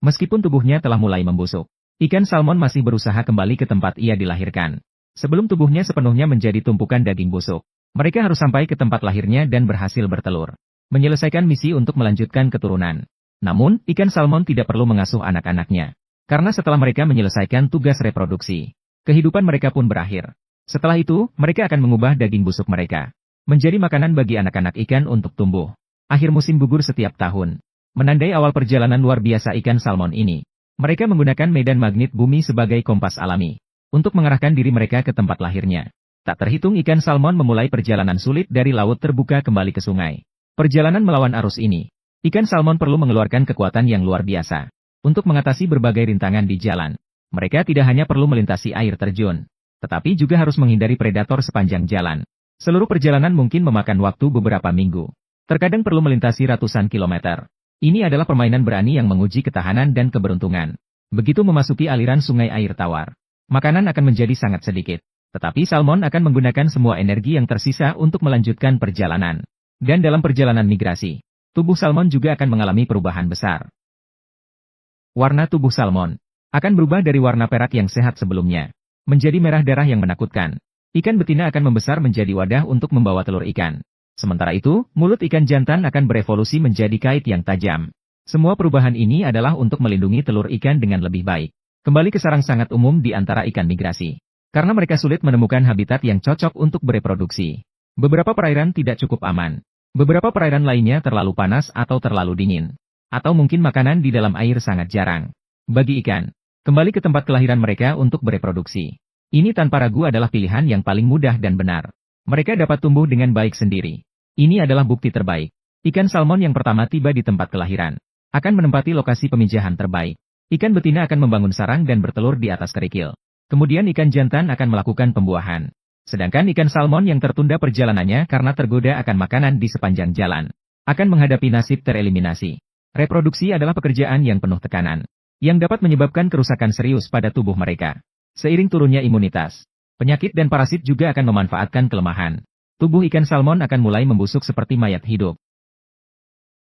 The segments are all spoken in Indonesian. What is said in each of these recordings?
Meskipun tubuhnya telah mulai membusuk, ikan salmon masih berusaha kembali ke tempat ia dilahirkan. Sebelum tubuhnya sepenuhnya menjadi tumpukan daging busuk, mereka harus sampai ke tempat lahirnya dan berhasil bertelur. Menyelesaikan misi untuk melanjutkan keturunan. Namun, ikan salmon tidak perlu mengasuh anak-anaknya. Karena setelah mereka menyelesaikan tugas reproduksi, kehidupan mereka pun berakhir. Setelah itu, mereka akan mengubah daging busuk mereka menjadi makanan bagi anak-anak ikan untuk tumbuh. Akhir musim gugur setiap tahun. Menandai awal perjalanan luar biasa ikan salmon ini. Mereka menggunakan medan magnet bumi sebagai kompas alami untuk mengarahkan diri mereka ke tempat lahirnya. Tak terhitung ikan salmon memulai perjalanan sulit dari laut terbuka kembali ke sungai. Perjalanan melawan arus ini, ikan salmon perlu mengeluarkan kekuatan yang luar biasa untuk mengatasi berbagai rintangan di jalan. Mereka tidak hanya perlu melintasi air terjun, tetapi juga harus menghindari predator sepanjang jalan. Seluruh perjalanan mungkin memakan waktu beberapa minggu. Terkadang perlu melintasi ratusan kilometer. Ini adalah permainan berani yang menguji ketahanan dan keberuntungan. Begitu memasuki aliran sungai air tawar, makanan akan menjadi sangat sedikit. Tetapi salmon akan menggunakan semua energi yang tersisa untuk melanjutkan perjalanan. Dan dalam perjalanan migrasi, tubuh salmon juga akan mengalami perubahan besar. Warna tubuh salmon akan berubah dari warna perak yang sehat sebelumnya menjadi merah darah yang menakutkan. Ikan betina akan membesar menjadi wadah untuk membawa telur ikan. Sementara itu, mulut ikan jantan akan berevolusi menjadi kait yang tajam. Semua perubahan ini adalah untuk melindungi telur ikan dengan lebih baik. Kembali ke sarang sangat umum di antara ikan migrasi. Karena mereka sulit menemukan habitat yang cocok untuk bereproduksi. Beberapa perairan tidak cukup aman. Beberapa perairan lainnya terlalu panas atau terlalu dingin. Atau mungkin makanan di dalam air sangat jarang. Bagi ikan, kembali ke tempat kelahiran mereka untuk bereproduksi. Ini tanpa ragu adalah pilihan yang paling mudah dan benar. Mereka dapat tumbuh dengan baik sendiri. Ini adalah bukti terbaik. Ikan salmon yang pertama tiba di tempat kelahiran akan menempati lokasi pemijahan terbaik. Ikan betina akan membangun sarang dan bertelur di atas kerikil. Kemudian ikan jantan akan melakukan pembuahan. Sedangkan ikan salmon yang tertunda perjalanannya karena tergoda akan makanan di sepanjang jalan akan menghadapi nasib tereliminasi. Reproduksi adalah pekerjaan yang penuh tekanan, yang dapat menyebabkan kerusakan serius pada tubuh mereka. Seiring turunnya imunitas, penyakit dan parasit juga akan memanfaatkan kelemahan. Tubuh ikan salmon akan mulai membusuk seperti mayat hidup.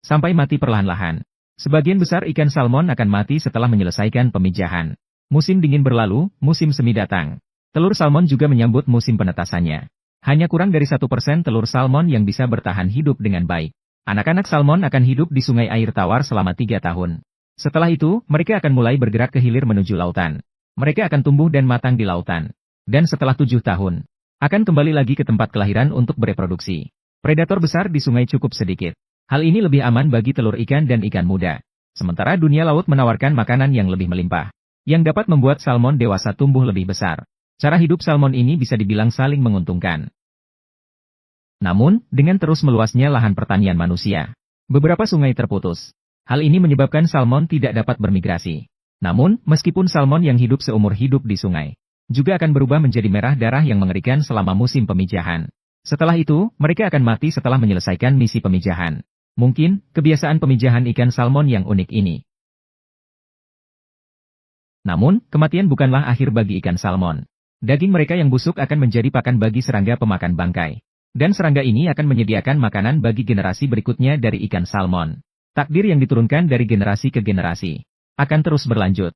Sampai mati perlahan-lahan. Sebagian besar ikan salmon akan mati setelah menyelesaikan pemijahan. Musim dingin berlalu, musim semi datang. Telur salmon juga menyambut musim penetasannya. Hanya kurang dari 1% telur salmon yang bisa bertahan hidup dengan baik. Anak-anak salmon akan hidup di sungai air tawar selama 3 tahun. Setelah itu, mereka akan mulai bergerak ke hilir menuju lautan. Mereka akan tumbuh dan matang di lautan. Dan setelah 7 tahun, akan kembali lagi ke tempat kelahiran untuk bereproduksi. Predator besar di sungai cukup sedikit. Hal ini lebih aman bagi telur ikan dan ikan muda. Sementara dunia laut menawarkan makanan yang lebih melimpah, yang dapat membuat salmon dewasa tumbuh lebih besar. Cara hidup salmon ini bisa dibilang saling menguntungkan. Namun, dengan terus meluasnya lahan pertanian manusia, beberapa sungai terputus. Hal ini menyebabkan salmon tidak dapat bermigrasi. Namun, meskipun salmon yang hidup seumur hidup di sungai, juga akan berubah menjadi merah darah yang mengerikan selama musim pemijahan. Setelah itu, mereka akan mati setelah menyelesaikan misi pemijahan. Mungkin, kebiasaan pemijahan ikan salmon yang unik ini. Namun, kematian bukanlah akhir bagi ikan salmon. Daging mereka yang busuk akan menjadi pakan bagi serangga pemakan bangkai. Dan serangga ini akan menyediakan makanan bagi generasi berikutnya dari ikan salmon. Takdir yang diturunkan dari generasi ke generasi akan terus berlanjut.